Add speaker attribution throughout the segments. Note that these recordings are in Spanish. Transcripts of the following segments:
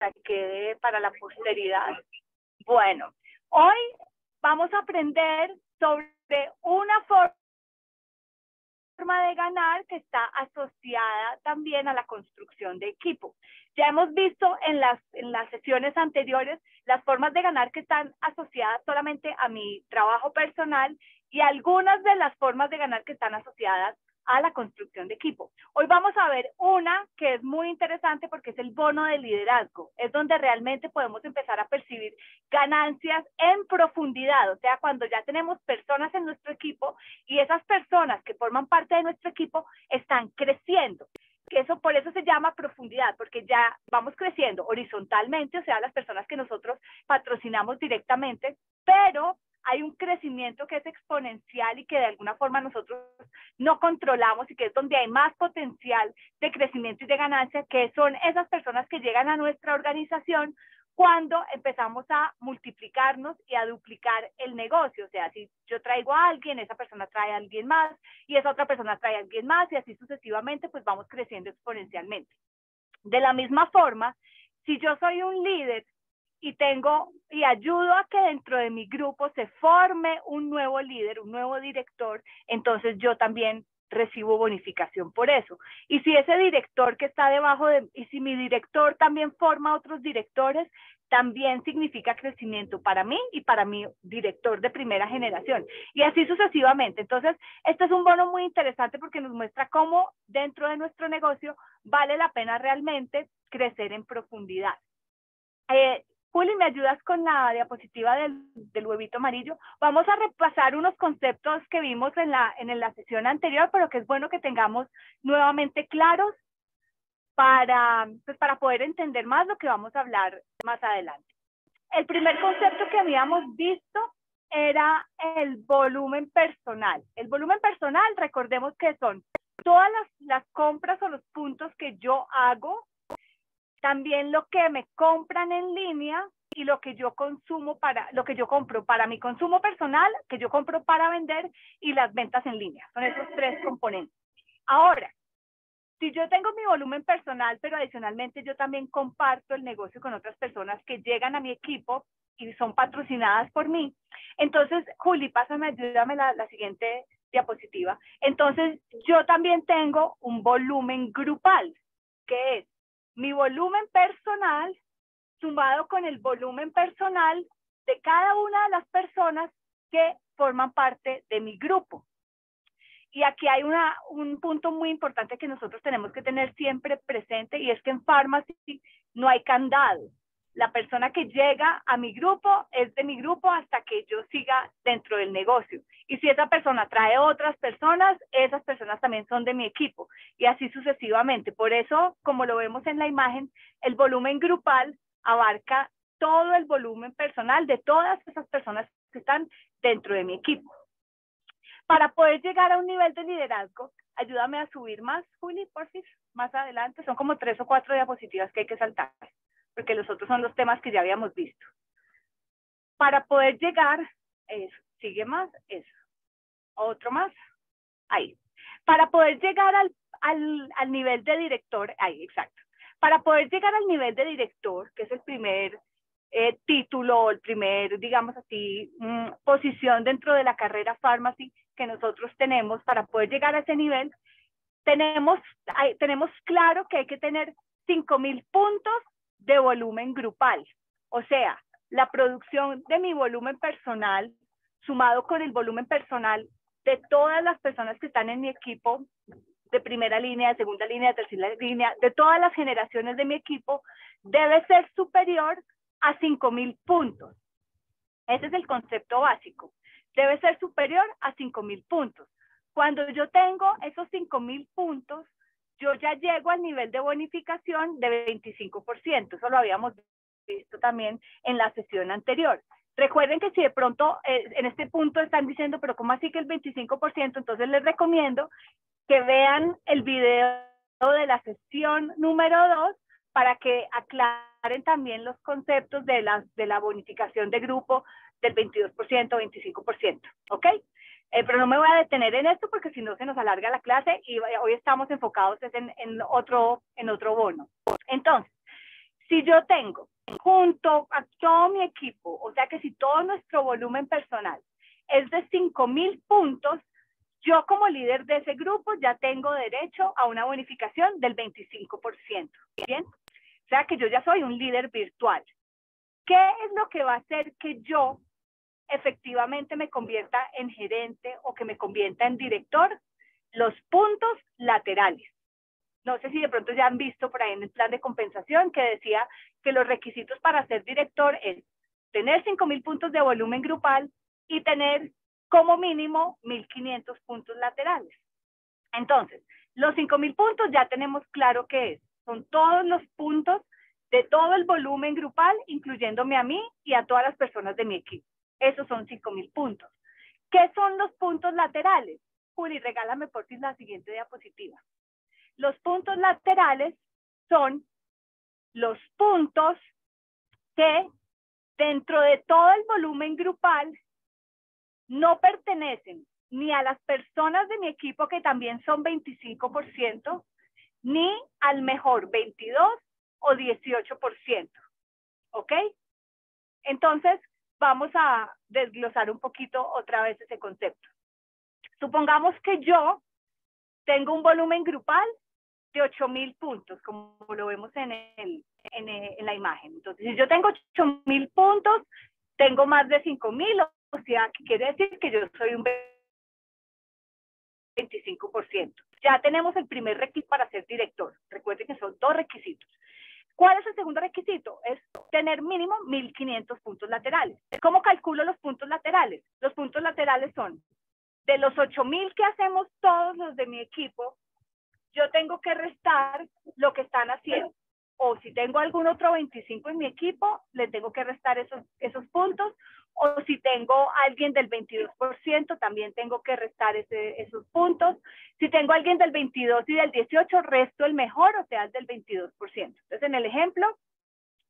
Speaker 1: que quede para la posteridad. Bueno, hoy vamos a aprender sobre una forma de ganar que está asociada también a la construcción de equipo. Ya hemos visto en las sesiones anteriores las formas de ganar que están asociadas solamente a mi trabajo personal y algunas de las formas de ganar que están asociadas a la construcción de equipo. Hoy vamos a ver una que es muy interesante porque es el bono de liderazgo. Es donde realmente podemos empezar a percibir ganancias en profundidad, o sea, cuando ya tenemos personas en nuestro equipo y esas personas que forman parte de nuestro equipo están creciendo. Por eso se llama profundidad, porque ya vamos creciendo horizontalmente, o sea, las personas que nosotros patrocinamos directamente, pero hay un crecimiento que es exponencial y que de alguna forma nosotros no controlamos y que es donde hay más potencial de crecimiento y de ganancia, que son esas personas que llegan a nuestra organización cuando empezamos a multiplicarnos y a duplicar el negocio. O sea, si yo traigo a alguien, esa persona trae a alguien más y esa otra persona trae a alguien más y así sucesivamente, pues vamos creciendo exponencialmente. De la misma forma, si yo soy un líder y ayudo a que dentro de mi grupo se forme un nuevo líder, un nuevo director, entonces yo también recibo bonificación por eso. Y si ese director que está y si mi director también forma otros directores, también significa crecimiento para mí y para mi director de primera generación. Y así sucesivamente. Entonces, este es un bono muy interesante porque nos muestra cómo dentro de nuestro negocio vale la pena realmente crecer en profundidad. Juli, ¿me ayudas con la diapositiva del huevito amarillo? Vamos a repasar unos conceptos que vimos en la sesión anterior, pero que es bueno que tengamos nuevamente claros para poder entender más lo que vamos a hablar más adelante. El primer concepto que habíamos visto era el volumen personal. El volumen personal, recordemos que son todas las compras o los puntos que yo hago, también lo que me compran en línea y lo que yo compro para mi consumo personal, que yo compro para vender y las ventas en línea. Son esos tres componentes. Ahora, si yo tengo mi volumen personal, pero adicionalmente yo también comparto el negocio con otras personas que llegan a mi equipo y son patrocinadas por mí, entonces, Juli, ayúdame la siguiente diapositiva. Entonces, yo también tengo un volumen grupal, que es mi volumen personal sumado con el volumen personal de cada una de las personas que forman parte de mi grupo. Y aquí hay un punto muy importante que nosotros tenemos que tener siempre presente, y es que en Pharmacy no hay candado. La persona que llega a mi grupo es de mi grupo hasta que yo siga dentro del negocio. Y si esa persona trae otras personas, esas personas también son de mi equipo. Y así sucesivamente. Por eso, como lo vemos en la imagen, el volumen grupal abarca todo el volumen personal de todas esas personas que están dentro de mi equipo. Para poder llegar a un nivel de liderazgo, ayúdame a subir más, Juli, por favor, más adelante. Son como 3 o 4 diapositivas que hay que saltar, porque los otros son los temas que ya habíamos visto. Para poder llegar, eso, sigue más, eso, otro más, ahí. Para poder llegar al nivel de director, ahí, exacto. Para poder llegar al nivel de director, que es el primer título, el primer, digamos así, posición dentro de la carrera Pharmacy que nosotros tenemos, para poder llegar a ese nivel, tenemos claro que hay que tener 5,000 puntos de volumen grupal. O sea, la producción de mi volumen personal, sumado con el volumen personal de todas las personas que están en mi equipo, de primera línea, de segunda línea, de tercera línea, de todas las generaciones de mi equipo, debe ser superior a 5,000 puntos. Ese es el concepto básico. Debe ser superior a 5,000 puntos. Cuando yo tengo esos 5,000 puntos, yo ya llego al nivel de bonificación de 25%. Eso lo habíamos visto también en la sesión anterior. Recuerden que si de pronto en este punto están diciendo, pero ¿cómo así que el 25%? Entonces les recomiendo que vean el video de la sesión número 2 para que aclaren también los conceptos de la bonificación de grupo del 22%, 25%, ¿ok? Pero no me voy a detener en esto porque si no se nos alarga la clase y hoy estamos enfocados en otro bono. Entonces, Si yo tengo junto a todo mi equipo, o sea que si todo nuestro volumen personal es de 5,000 puntos, yo como líder de ese grupo ya tengo derecho a una bonificación del 25%. ¿Bien? O sea que yo ya soy un líder virtual. ¿Qué es lo que va a hacer que yo efectivamente me convierta en gerente o que me convierta en director? Los puntos laterales. No sé si de pronto ya han visto por ahí en el plan de compensación que decía que los requisitos para ser director es tener 5,000 puntos de volumen grupal y tener como mínimo 1,500 puntos laterales. Entonces, los 5,000 puntos ya tenemos claro qué es. Son todos los puntos de todo el volumen grupal, incluyéndome a mí y a todas las personas de mi equipo. Esos son 5,000 puntos. ¿Qué son los puntos laterales? Juli, regálame por ti la siguiente diapositiva. Los puntos laterales son los puntos que dentro de todo el volumen grupal no pertenecen ni a las personas de mi equipo, que también son 25%, ni al mejor 22 o 18%. ¿Ok? Entonces, vamos a desglosar un poquito otra vez ese concepto. Supongamos que yo tengo un volumen grupal de 8,000 puntos, como lo vemos en la imagen. Entonces, si yo tengo 8,000 puntos, tengo más de 5,000, o sea, que quiere decir que yo soy un 25%. Ya tenemos el primer requisito para ser director. Recuerden que son 2 requisitos. ¿Cuál es el segundo requisito? Es tener mínimo 1,500 puntos laterales. ¿Cómo calculo los puntos laterales? Los puntos laterales son de los 8,000 que hacemos todos los de mi equipo, yo tengo que restar lo que están haciendo. O si tengo algún otro 25 en mi equipo, le tengo que restar esos puntos. O si tengo alguien del 22%, también tengo que restar esos puntos. Si tengo alguien del 22 y del 18, resto el mejor, o sea, el del 22%. Entonces, en el ejemplo,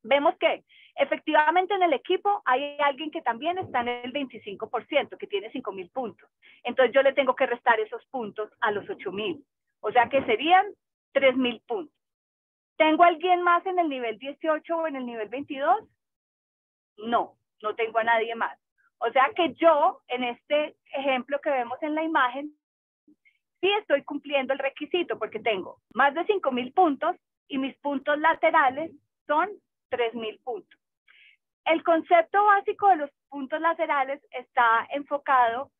Speaker 1: vemos que efectivamente en el equipo hay alguien que también está en el 25%, que tiene 5,000 puntos. Entonces, yo le tengo que restar esos puntos a los 8,000. O sea que serían 3,000 puntos. ¿Tengo alguien más en el nivel 18 o en el nivel 22? No, no tengo a nadie más. O sea que yo, en este ejemplo que vemos en la imagen, sí estoy cumpliendo el requisito porque tengo más de 5,000 puntos y mis puntos laterales son 3,000 puntos. El concepto básico de los puntos laterales está enfocado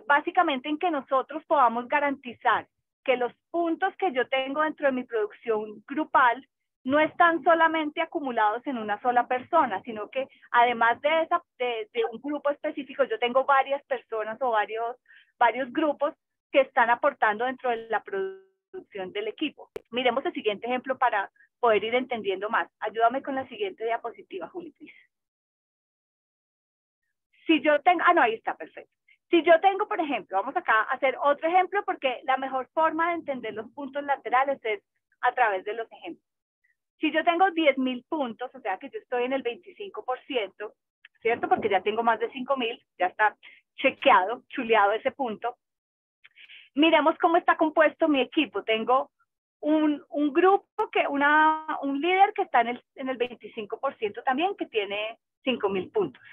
Speaker 1: básicamente en que nosotros podamos garantizar que los puntos que yo tengo dentro de mi producción grupal no están solamente acumulados en una sola persona, sino que además de un grupo específico, yo tengo varias personas o varios grupos que están aportando dentro de la producción del equipo. Miremos el siguiente ejemplo para poder ir entendiendo más. Ayúdame con la siguiente diapositiva, Juli, please. Si yo tengo, no, ahí está, perfecto. Si yo tengo, por ejemplo, vamos acá a hacer otro ejemplo porque la mejor forma de entender los puntos laterales es a través de los ejemplos. Si yo tengo 10,000 puntos, o sea que yo estoy en el 25%, ¿cierto? Porque ya tengo más de 5,000, ya está chequeado, chuleado ese punto. Miremos cómo está compuesto mi equipo. Tengo un grupo, un líder que está en el 25% también, que tiene 5,000 puntos.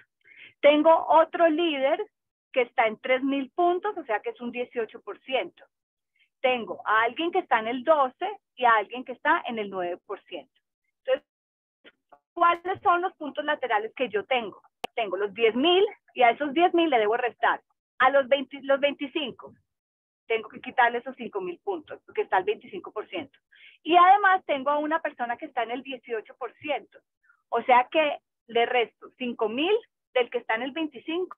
Speaker 1: Tengo otro líder que está en 3,000 puntos, o sea que es un 18%. Tengo a alguien que está en el 12% y a alguien que está en el 9%. Entonces, ¿cuáles son los puntos laterales que yo tengo? Tengo los 10,000 y a esos 10,000 le debo restar. A los 25, tengo que quitarle esos 5,000 puntos, porque está el 25%. Y además tengo a una persona que está en el 18%. O sea que le resto 5,000 del que está en el 25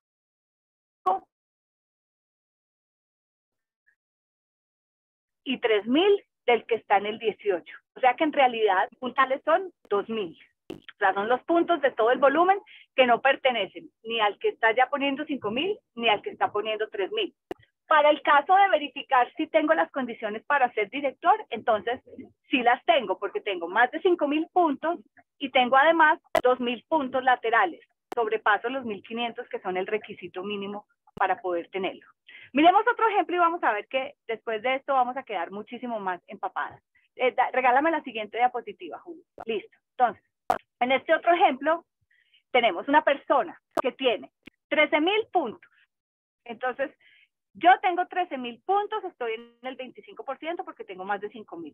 Speaker 1: y 3,000 del que está en el 18. O sea que en realidad puntales son 2,000. O sea, son los puntos de todo el volumen que no pertenecen ni al que está ya poniendo 5,000 ni al que está poniendo 3,000. Para el caso de verificar si tengo las condiciones para ser director, entonces sí las tengo, porque tengo más de 5,000 puntos y tengo además 2,000 puntos laterales. Sobrepaso los 1,500 que son el requisito mínimo para poder tenerlo. Miremos otro ejemplo y vamos a ver que después de esto vamos a quedar muchísimo más empapadas. Regálame la siguiente diapositiva, Julio. Listo. Entonces, En este otro ejemplo, tenemos una persona que tiene 13.000 puntos. Entonces, yo tengo 13.000 puntos, estoy en el 25% porque tengo más de 5.000.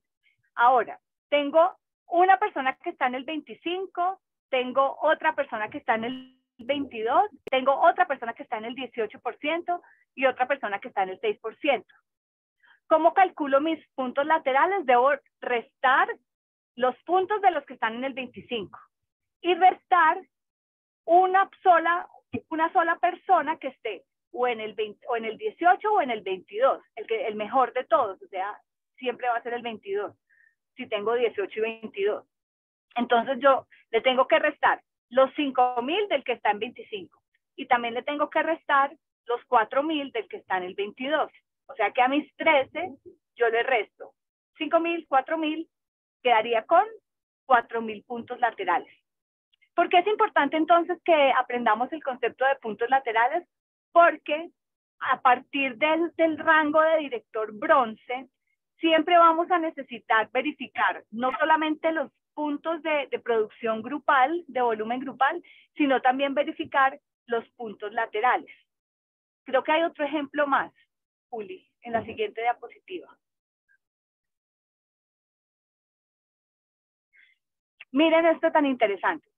Speaker 1: Ahora, tengo una persona que está en el 25, tengo otra persona que está en el 22, tengo otra persona que está en el 18% y otra persona que está en el 6%. ¿Cómo calculo mis puntos laterales? Debo restar los puntos de los que están en el 25 y restar una sola persona que esté o en el 20, o en el 18 o en el 22, el mejor de todos, o sea, siempre va a ser el 22, si tengo 18 y 22. Entonces yo le tengo que restar los 5.000 del que está en 25 y también le tengo que restar los 4.000 del que está en el 22. O sea que a mis 13 yo le resto 5.000, 4.000, quedaría con 4.000 puntos laterales. ¿Por qué es importante entonces que aprendamos el concepto de puntos laterales? Porque a partir del rango de director bronce, siempre vamos a necesitar verificar no solamente los puntos de producción grupal, de volumen grupal, sino también verificar los puntos laterales. Creo que hay otro ejemplo más, Juli, en la siguiente diapositiva. Miren esto tan interesante.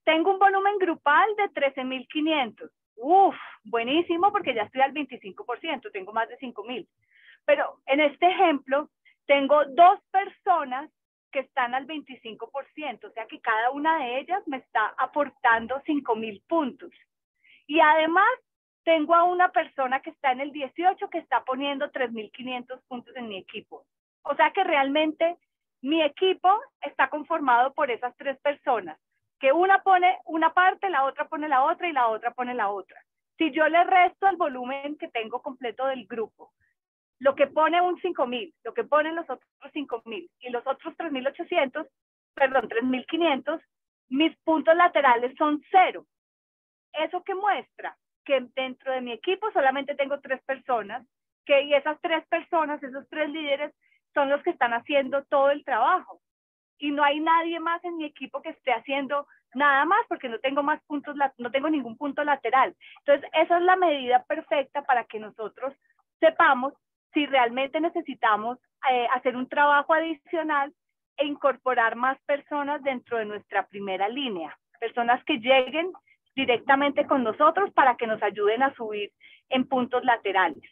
Speaker 1: Tengo un volumen grupal de 13.500. Uf, buenísimo porque ya estoy al 25%, tengo más de 5.000. Pero en este ejemplo, tengo dos personas que están al 25%, o sea que cada una de ellas me está aportando 5.000 puntos. Y además, tengo a una persona que está en el 18 que está poniendo 3.500 puntos en mi equipo. O sea que realmente mi equipo está conformado por esas tres personas, que una pone una parte, la otra pone la otra y la otra pone la otra. Si yo le resto el volumen que tengo completo del grupo, lo que pone un 5.000, lo que ponen los otros 5.000 y los otros 3.800, perdón, 3.500, mis puntos laterales son 0. ¿Eso qué muestra? Que dentro de mi equipo solamente tengo 3 personas, y esas 3 personas, esos 3 líderes, son los que están haciendo todo el trabajo. Y no hay nadie más en mi equipo que esté haciendo nada más porque no tengo más puntos, no tengo ningún punto lateral. Entonces, esa es la medida perfecta para que nosotros sepamos si realmente necesitamos hacer un trabajo adicional e incorporar más personas dentro de nuestra primera línea. Personas que lleguen directamente con nosotros para que nos ayuden a subir en puntos laterales.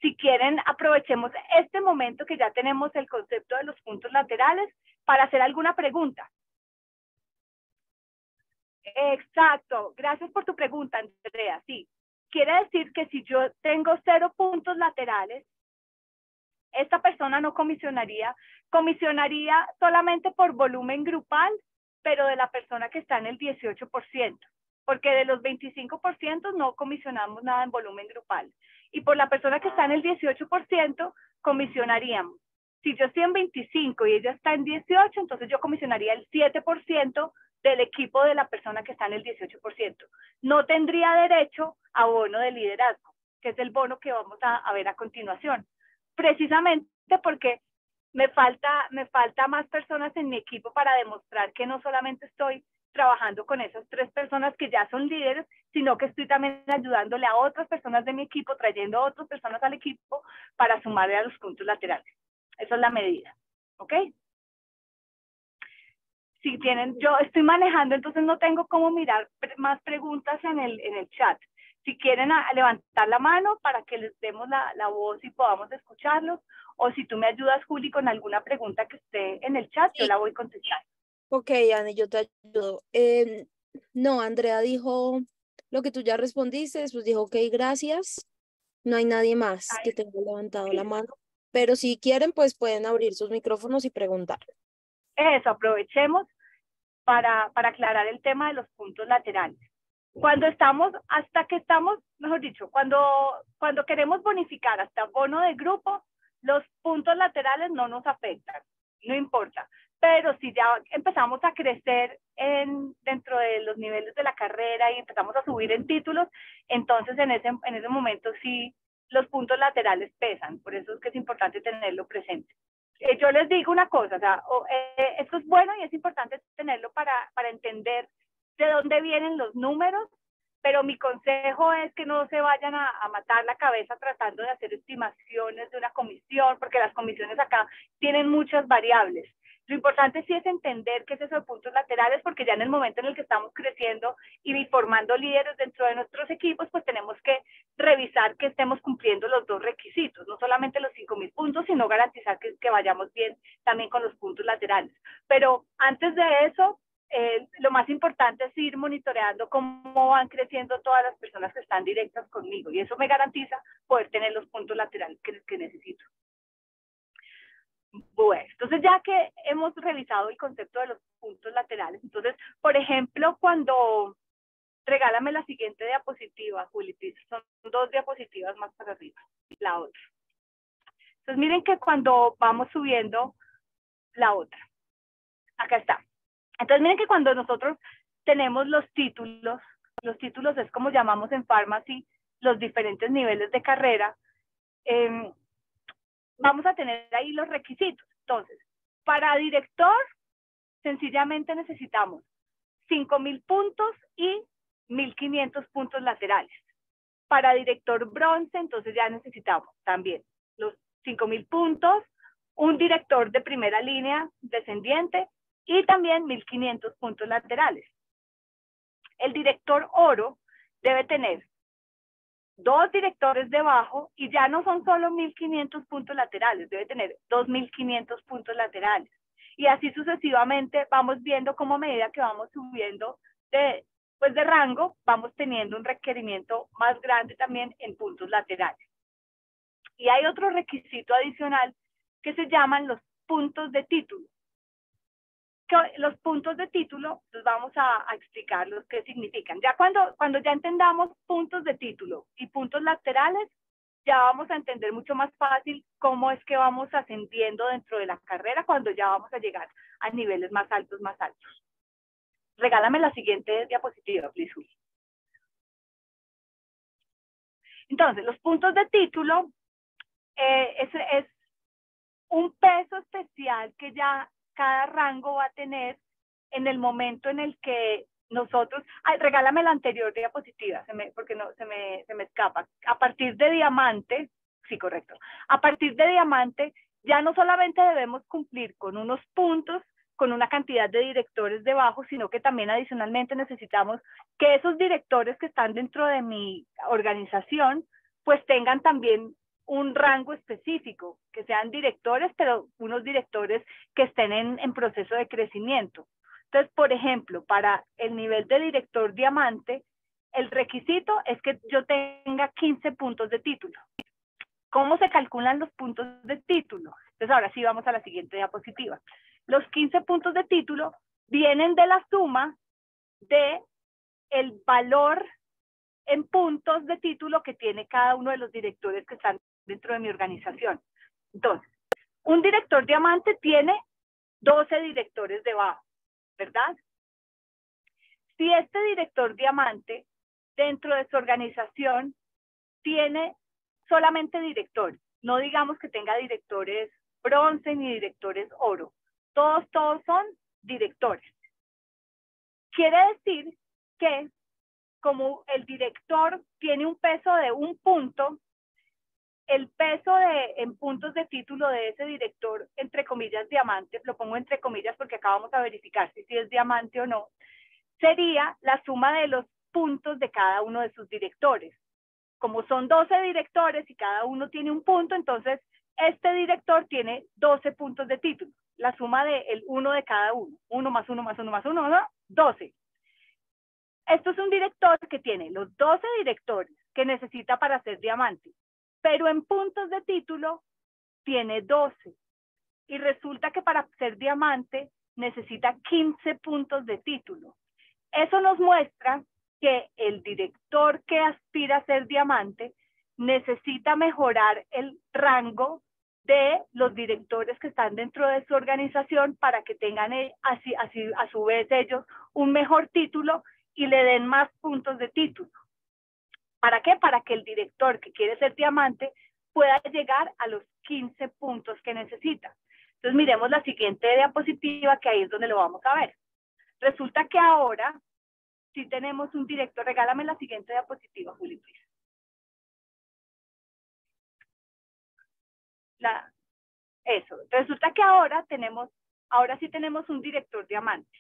Speaker 1: Si quieren, aprovechemos este momento que ya tenemos el concepto de los puntos laterales para hacer alguna pregunta. Exacto, gracias por tu pregunta, Andrea. Sí, quiere decir que si yo tengo 0 puntos laterales, esta persona no comisionaría solamente por volumen grupal, pero de la persona que está en el 18%, porque de los 25% no comisionamos nada en volumen grupal. Y por la persona que está en el 18%, comisionaríamos. Si yo estoy en 25 y ella está en 18, entonces yo comisionaría el 7% del equipo de la persona que está en el 18%. No tendría derecho a bono de liderazgo, que es el bono que vamos a ver a continuación. Precisamente porque me falta más personas en mi equipo para demostrar que no solamente estoy trabajando con esas 3 personas que ya son líderes, sino que estoy también ayudándole a otras personas de mi equipo, trayendo a otras personas al equipo para sumarle a los puntos laterales. Esa es la medida, ¿ok? Si tienen, yo estoy manejando, entonces no tengo cómo mirar más preguntas en el chat. Si quieren levantar la mano para que les demos la voz y podamos escucharlos, o si tú me ayudas, Juli, con alguna pregunta que esté en el chat, sí, yo la voy contestando.
Speaker 2: Ok, Ani, yo te ayudo. No, Andrea dijo lo que tú ya respondiste, después dijo, ok, gracias. No hay nadie más que tenga levantado la mano, pero si quieren, pues pueden abrir sus micrófonos y preguntar.
Speaker 1: Eso, aprovechemos para aclarar el tema de los puntos laterales. Hasta que estamos, mejor dicho, cuando queremos bonificar hasta bono de grupo, los puntos laterales no nos afectan, no importa. Pero si ya empezamos a crecer dentro de los niveles de la carrera y empezamos a subir en títulos, entonces en ese momento sí los puntos laterales pesan. Por eso es que es importante tenerlo presente. yo les digo una cosa, o sea, esto es bueno y es importante tenerlo para entender de dónde vienen los números, pero mi consejo es que no se vayan a matar la cabeza tratando de hacer estimaciones de una comisión, porque las comisiones acá tienen muchas variables. Lo importante sí es entender qué es eso de puntos laterales, porque ya en el momento en el que estamos creciendo y formando líderes dentro de nuestros equipos, pues tenemos que revisar que estemos cumpliendo los dos requisitos, no solamente los 5.000 puntos, sino garantizar que vayamos bien también con los puntos laterales. Pero antes de eso, lo más importante es ir monitoreando cómo van creciendo todas las personas que están directas conmigo, y eso me garantiza poder tener los puntos laterales que necesito. Bueno, entonces ya que hemos revisado el concepto de los puntos laterales, entonces, por ejemplo, cuando regálame la siguiente diapositiva, Juli, son 2 diapositivas más para arriba, la otra. Entonces miren que cuando vamos subiendo la otra, acá está. Entonces miren que cuando nosotros tenemos los títulos es como llamamos en Pharmacy los diferentes niveles de carrera, vamos a tener ahí los requisitos. Entonces, para director, sencillamente necesitamos 5.000 puntos y 1.500 puntos laterales. Para director bronce, entonces ya necesitamos también los 5.000 puntos, un director de primera línea descendiente y también 1.500 puntos laterales. El director oro debe tener 2 directores debajo y ya no son solo 1.500 puntos laterales, debe tener 2.500 puntos laterales. Y así sucesivamente vamos viendo cómo a medida que vamos subiendo de rango, vamos teniendo un requerimiento más grande también en puntos laterales. Y hay otro requisito adicional que se llaman los puntos de título. Los puntos de título, los vamos a explicar los que significan. Ya cuando ya entendamos puntos de título y puntos laterales, ya vamos a entender mucho más fácil cómo es que vamos ascendiendo dentro de la carrera cuando ya vamos a llegar a niveles más altos. Regálame la siguiente diapositiva, please. Entonces, los puntos de título es un peso especial que ya cada rango va a tener en el momento en el que nosotros, regálame la anterior diapositiva, porque no, se me escapa. A partir de diamante, sí, correcto. A partir de diamante, ya no solamente debemos cumplir con unos puntos, con una cantidad de directores debajo, sino que también adicionalmente necesitamos que esos directores que están dentro de mi organización, pues tengan también un rango específico, que sean directores, pero unos directores que estén en proceso de crecimiento. Entonces, por ejemplo, para el nivel de director diamante, el requisito es que yo tenga 15 puntos de título. ¿Cómo se calculan los puntos de título? Entonces, ahora sí vamos a la siguiente diapositiva. Los 15 puntos de título vienen de la suma de el valor en puntos de título que tiene cada uno de los directores que están dentro de mi organización. Entonces, un director diamante tiene 12 directores debajo, ¿verdad? Si este director diamante dentro de su organización tiene solamente directores, no digamos que tenga directores bronce ni directores oro, todos son directores. Quiere decir que como el director tiene un peso de 1 punto, el peso en puntos de título de ese director, entre comillas, diamante, lo pongo entre comillas porque acá vamos a verificar si es diamante o no, sería la suma de los puntos de cada uno de sus directores. Como son 12 directores y cada uno tiene 1 punto, entonces este director tiene 12 puntos de título. La suma del 1 de cada uno. 1 más 1 más 1 más 1, ¿no? 12. Esto es un director que tiene los 12 directores que necesita para ser diamante, pero en puntos de título tiene 12. Y resulta que para ser diamante necesita 15 puntos de título. Eso nos muestra que el director que aspira a ser diamante necesita mejorar el rango de los directores que están dentro de su organización para que tengan así a su vez ellos un mejor título y le den más puntos de título. ¿Para qué? Para que el director que quiere ser diamante pueda llegar a los 15 puntos que necesita. Entonces miremos la siguiente diapositiva, que ahí es donde lo vamos a ver. Resulta que ahora sí tenemos un director. Regálame la siguiente diapositiva, Juli, please. Eso. Resulta que ahora sí tenemos un director diamante.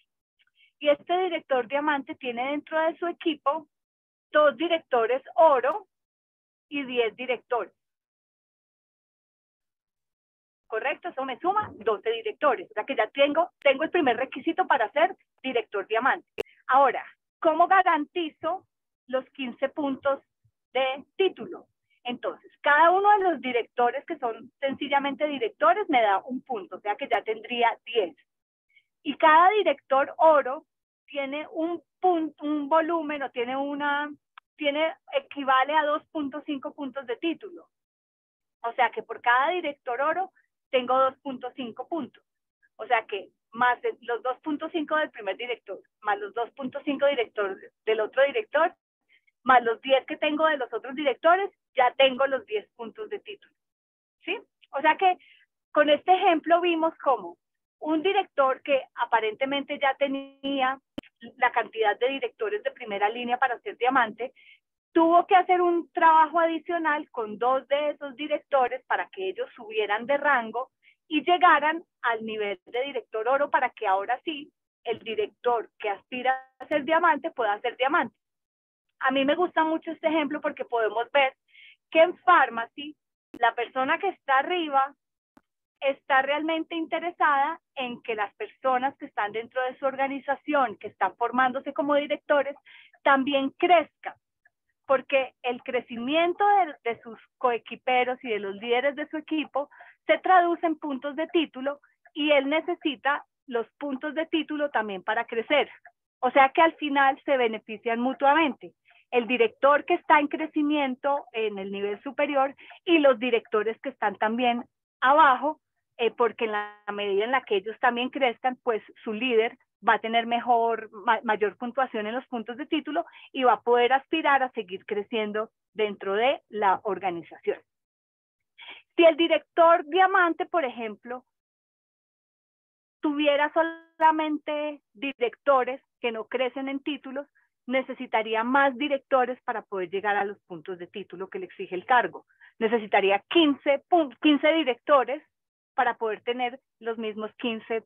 Speaker 1: Y este director diamante tiene dentro de su equipo 2 directores oro y 10 directores. ¿Correcto? Eso me suma 12 directores. O sea que ya tengo el primer requisito para ser director diamante. Ahora, ¿cómo garantizo los 15 puntos de título? Entonces, cada uno de los directores que son sencillamente directores me da un punto, o sea que ya tendría 10. Y cada director oro tiene un volumen o equivale a 2.5 puntos de título. O sea que por cada director oro tengo 2.5 puntos. O sea que más los 2.5 del primer director, más los 2.5 del otro director, más los 10 que tengo de los otros directores, ya tengo los 10 puntos de título. ¿Sí? O sea que con este ejemplo vimos cómo un director que aparentemente ya tenía la cantidad de directores de primera línea para ser diamante, tuvo que hacer un trabajo adicional con 2 de esos directores para que ellos subieran de rango y llegaran al nivel de director oro para que ahora sí el director que aspira a ser diamante pueda ser diamante. A mí me gusta mucho este ejemplo porque podemos ver que en Pharmacy la persona que está arriba está realmente interesada en que las personas que están dentro de su organización, que están formándose como directores, también crezcan, porque el crecimiento de sus coequiperos y de los líderes de su equipo se traduce en puntos de título y él necesita los puntos de título también para crecer. O sea que al final se benefician mutuamente. El director que está en crecimiento en el nivel superior y los directores que están también abajo, porque en la medida en la que ellos también crezcan, pues su líder va a tener mayor puntuación en los puntos de título y va a poder aspirar a seguir creciendo dentro de la organización. Si el director diamante, por ejemplo, tuviera solamente directores que no crecen en títulos, necesitaría más directores para poder llegar a los puntos de título que le exige el cargo. Necesitaría 15 directores para poder tener los mismos 15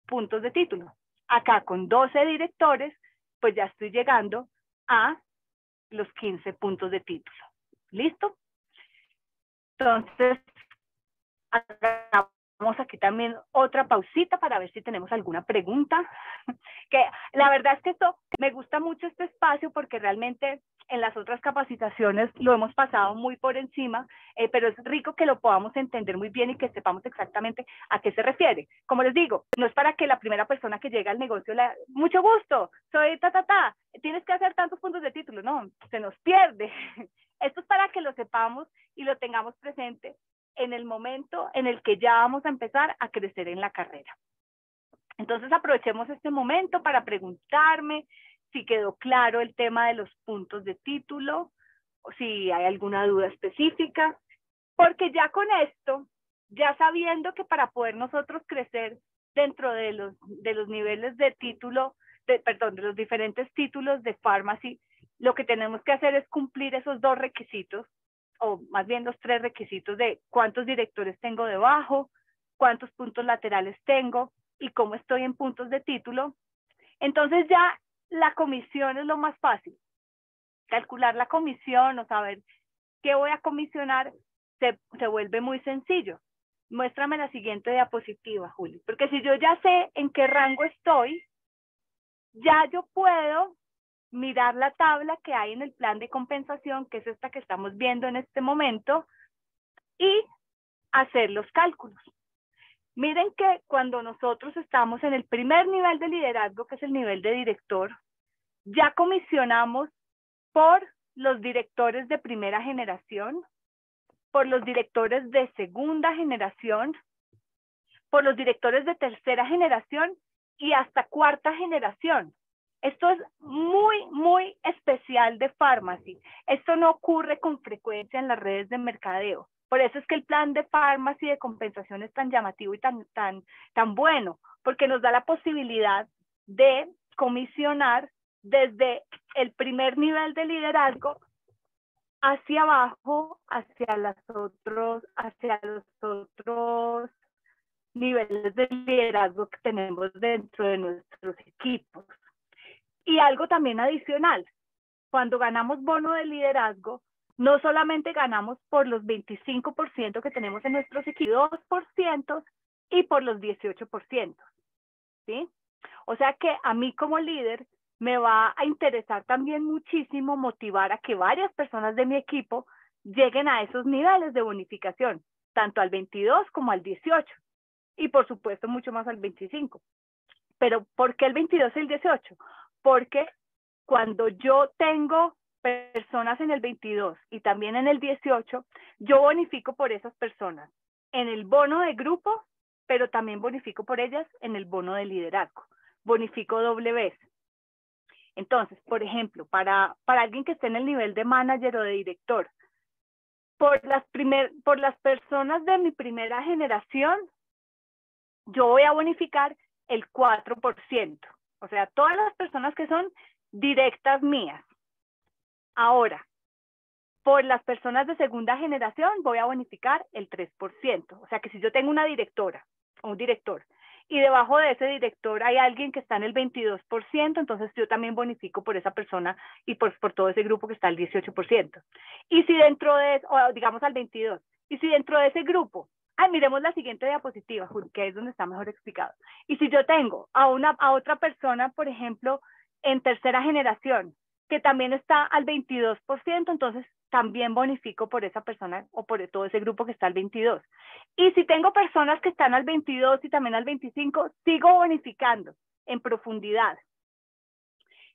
Speaker 1: puntos de título. Acá con 12 directores, pues ya estoy llegando a los 15 puntos de título. ¿Listo? Entonces, hagamos aquí también otra pausita para ver si tenemos alguna pregunta. Que la verdad es que me gusta mucho este espacio porque realmente en las otras capacitaciones lo hemos pasado muy por encima, pero es rico que lo podamos entender muy bien y que sepamos exactamente a qué se refiere. Como les digo, no es para que la primera persona que llega al negocio mucho gusto, soy tienes que hacer tantos puntos de título. No, se nos pierde. Esto es para que lo sepamos y lo tengamos presente en el momento en el que ya vamos a empezar a crecer en la carrera. Entonces aprovechemos este momento para preguntarme si quedó claro el tema de los puntos de título, o si hay alguna duda específica, porque ya con esto, ya sabiendo que para poder nosotros crecer dentro de los niveles de título, de los diferentes títulos de Pharmacy, lo que tenemos que hacer es cumplir esos 2 requisitos, o más bien los 3 requisitos de cuántos directores tengo debajo, cuántos puntos laterales tengo y cómo estoy en puntos de título. Entonces ya la comisión es lo más fácil. Calcular la comisión o saber qué voy a comisionar se vuelve muy sencillo. Muéstrame la siguiente diapositiva, Juli. Porque si yo ya sé en qué rango estoy, ya yo puedo mirar la tabla que hay en el plan de compensación, que es esta que estamos viendo en este momento, y hacer los cálculos. Miren que cuando nosotros estamos en el primer nivel de liderazgo, que es el nivel de director, ya comisionamos por los directores de primera generación, por los directores de segunda generación, por los directores de tercera generación y hasta cuarta generación. Esto es muy, muy especial de Pharmacy. Esto no ocurre con frecuencia en las redes de mercadeo. Por eso es que el plan de Pharmacy de compensación es tan llamativo y tan bueno, porque nos da la posibilidad de comisionar desde el primer nivel de liderazgo hacia abajo, hacia los otros niveles de liderazgo que tenemos dentro de nuestros equipos. Y algo también adicional, cuando ganamos bono de liderazgo, no solamente ganamos por los 25% que tenemos en nuestros equipos, 2% y por los 18%, ¿sí? O sea que a mí como líder me va a interesar también muchísimo motivar a que varias personas de mi equipo lleguen a esos niveles de bonificación, tanto al 22 como al 18 y por supuesto mucho más al 25. Pero ¿por qué el 22 y el 18? Porque cuando yo tengo personas en el 22 y también en el 18, yo bonifico por esas personas en el bono de grupo, pero también bonifico por ellas en el bono de liderazgo. Bonifico doble vez. Entonces, por ejemplo, para alguien que esté en el nivel de manager o de director, por las personas de mi primera generación, yo voy a bonificar el 4%. O sea, todas las personas que son directas mías. Ahora, por las personas de segunda generación voy a bonificar el 3%. O sea que si yo tengo una directora o un director y debajo de ese director hay alguien que está en el 22%, entonces yo también bonifico por esa persona y por todo ese grupo que está al 18%. Y si dentro de, o digamos al 22%, y si dentro de ese grupo, miremos la siguiente diapositiva, que es donde está mejor explicado. Y si yo tengo a otra persona, por ejemplo, en tercera generación, que también está al 22%, entonces también bonifico por esa persona o por todo ese grupo que está al 22%. Y si tengo personas que están al 22 y también al 25, sigo bonificando en profundidad.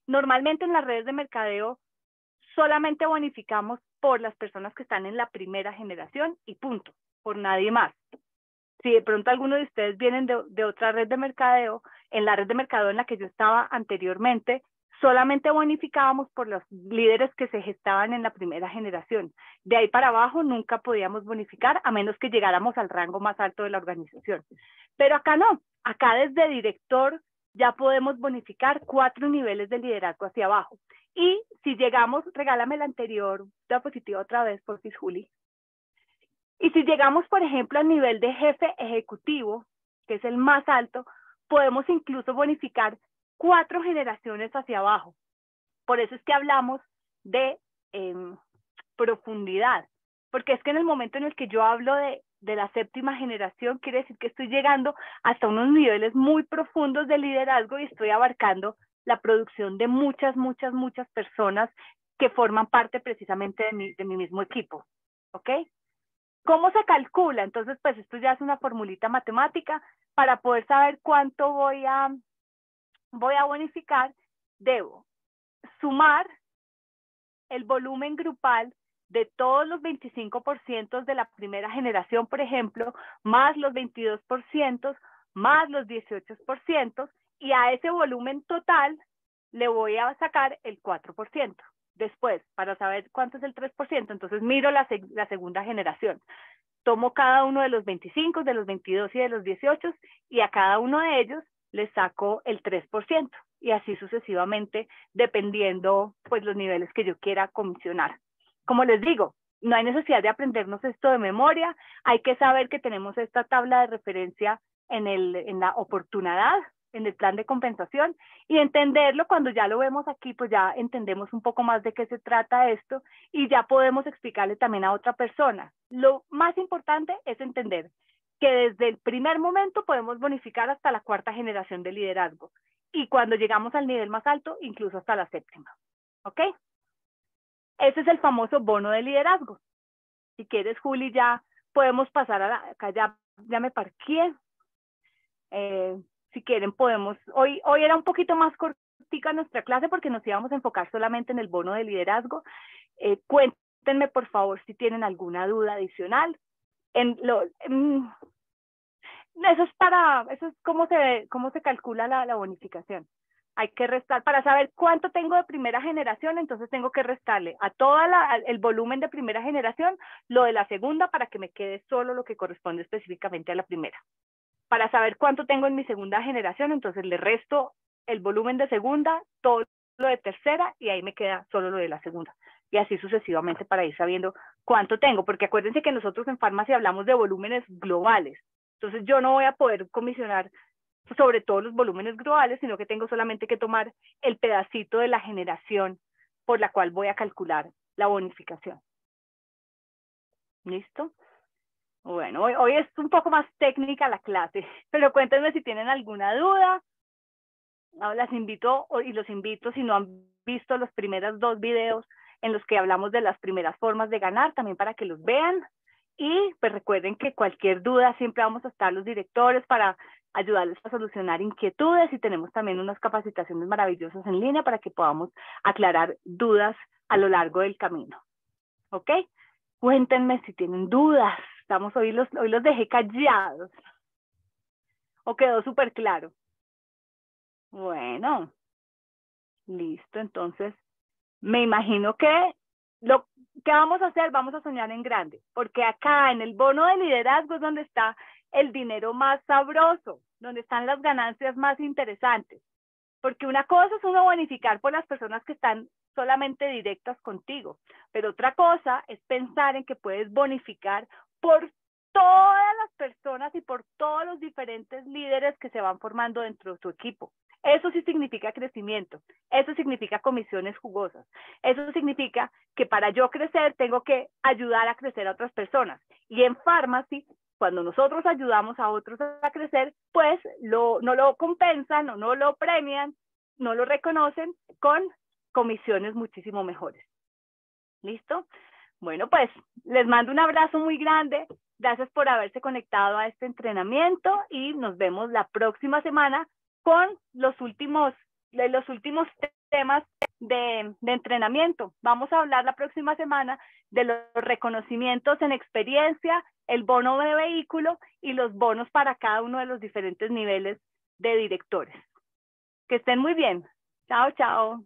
Speaker 1: Normalmente en las redes de mercadeo solamente bonificamos por las personas que están en la primera generación y punto, por nadie más. Si de pronto alguno de ustedes vienen de otra red de mercadeo, en la red de mercadeo en la que yo estaba anteriormente, solamente bonificábamos por los líderes que se gestaban en la primera generación. De ahí para abajo nunca podíamos bonificar a menos que llegáramos al rango más alto de la organización. Pero acá no, acá desde director ya podemos bonificar 4 niveles de liderazgo hacia abajo. Y si llegamos, regálame la anterior diapositiva otra vez, por si Juli. Y si llegamos, por ejemplo, al nivel de jefe ejecutivo, que es el más alto, podemos incluso bonificar 4 generaciones hacia abajo. Por eso es que hablamos de profundidad, porque es que en el momento en el que yo hablo de la séptima generación, quiere decir que estoy llegando hasta unos niveles muy profundos de liderazgo y estoy abarcando la producción de muchas personas que forman parte precisamente de mi mismo equipo, ¿ok? ¿Cómo se calcula? Entonces, pues esto ya es una formulita matemática para poder saber cuánto voy a bonificar. Debo sumar el volumen grupal de todos los 25% de la primera generación, por ejemplo, más los 22%, más los 18%, y a ese volumen total le voy a sacar el 4%. Después, para saber cuánto es el 3%, entonces miro la segunda generación. Tomo cada uno de los 25, de los 22 y de los 18 y a cada uno de ellos le saco el 3% y así sucesivamente dependiendo pues los niveles que yo quiera comisionar. Como les digo, no hay necesidad de aprendernos esto de memoria, hay que saber que tenemos esta tabla de referencia en la oportunidad, en el plan de compensación y entenderlo cuando ya lo vemos aquí, pues ya entendemos un poco más de qué se trata esto y ya podemos explicarle también a otra persona. Lo más importante es entender que desde el primer momento podemos bonificar hasta la 4ª generación de liderazgo y cuando llegamos al nivel más alto, incluso hasta la 7ª. ¿Ok? Ese es el famoso bono de liderazgo. Si quieres, Juli, ya podemos pasar acá ya me parqué. Si quieren podemos, hoy era un poquito más cortica nuestra clase porque nos íbamos a enfocar solamente en el bono de liderazgo. Cuéntenme por favor si tienen alguna duda adicional. Eso es cómo se calcula la bonificación. hay que restar, para saber cuánto tengo de primera generación, entonces tengo que restarle a todo el volumen de primera generación, lo de la segunda, para que me quede solo lo que corresponde específicamente a la primera. Para saber cuánto tengo en mi segunda generación, entonces le resto el volumen de segunda, todo lo de tercera, y ahí me queda solo lo de la segunda. Y así sucesivamente para ir sabiendo cuánto tengo, porque acuérdense que nosotros en farmacia hablamos de volúmenes globales. Entonces yo no voy a poder comisionar sobre todos los volúmenes globales, sino que tengo solamente que tomar el pedacito de la generación por la cual voy a calcular la bonificación. ¿Listo? Bueno, hoy es un poco más técnica la clase, pero cuéntenme si tienen alguna duda. Las invito y los invito, si no han visto los primeros 2 videos en los que hablamos de las primeras formas de ganar, también para que los vean. Y pues recuerden que cualquier duda siempre vamos a estar los directores para ayudarles a solucionar inquietudes, y tenemos también unas capacitaciones maravillosas en línea para que podamos aclarar dudas a lo largo del camino. ¿Ok? Cuéntenme si tienen dudas. Hoy los dejé callados. ¿O quedó súper claro? Bueno, listo. Entonces, me imagino que lo que vamos a hacer, vamos a soñar en grande, porque acá en el bono de liderazgo es donde está el dinero más sabroso, donde están las ganancias más interesantes. Porque una cosa es uno bonificar por las personas que están solamente directas contigo, pero otra cosa es pensar en que puedes bonificar por todas las personas y por todos los diferentes líderes que se van formando dentro de tu equipo. Eso sí significa crecimiento, eso significa comisiones jugosas, eso significa que para yo crecer tengo que ayudar a crecer a otras personas. Y en Pharmacy, cuando nosotros ayudamos a otros a crecer, pues no lo compensan o no lo premian, no lo reconocen con comisiones muchísimo mejores. ¿Listo? Bueno, pues les mando un abrazo muy grande. Gracias por haberse conectado a este entrenamiento y nos vemos la próxima semana con los últimos temas de entrenamiento. Vamos a hablar la próxima semana de los reconocimientos en experiencia, el bono de vehículo y los bonos para cada uno de los diferentes niveles de directores. Que estén muy bien. Chao, chao.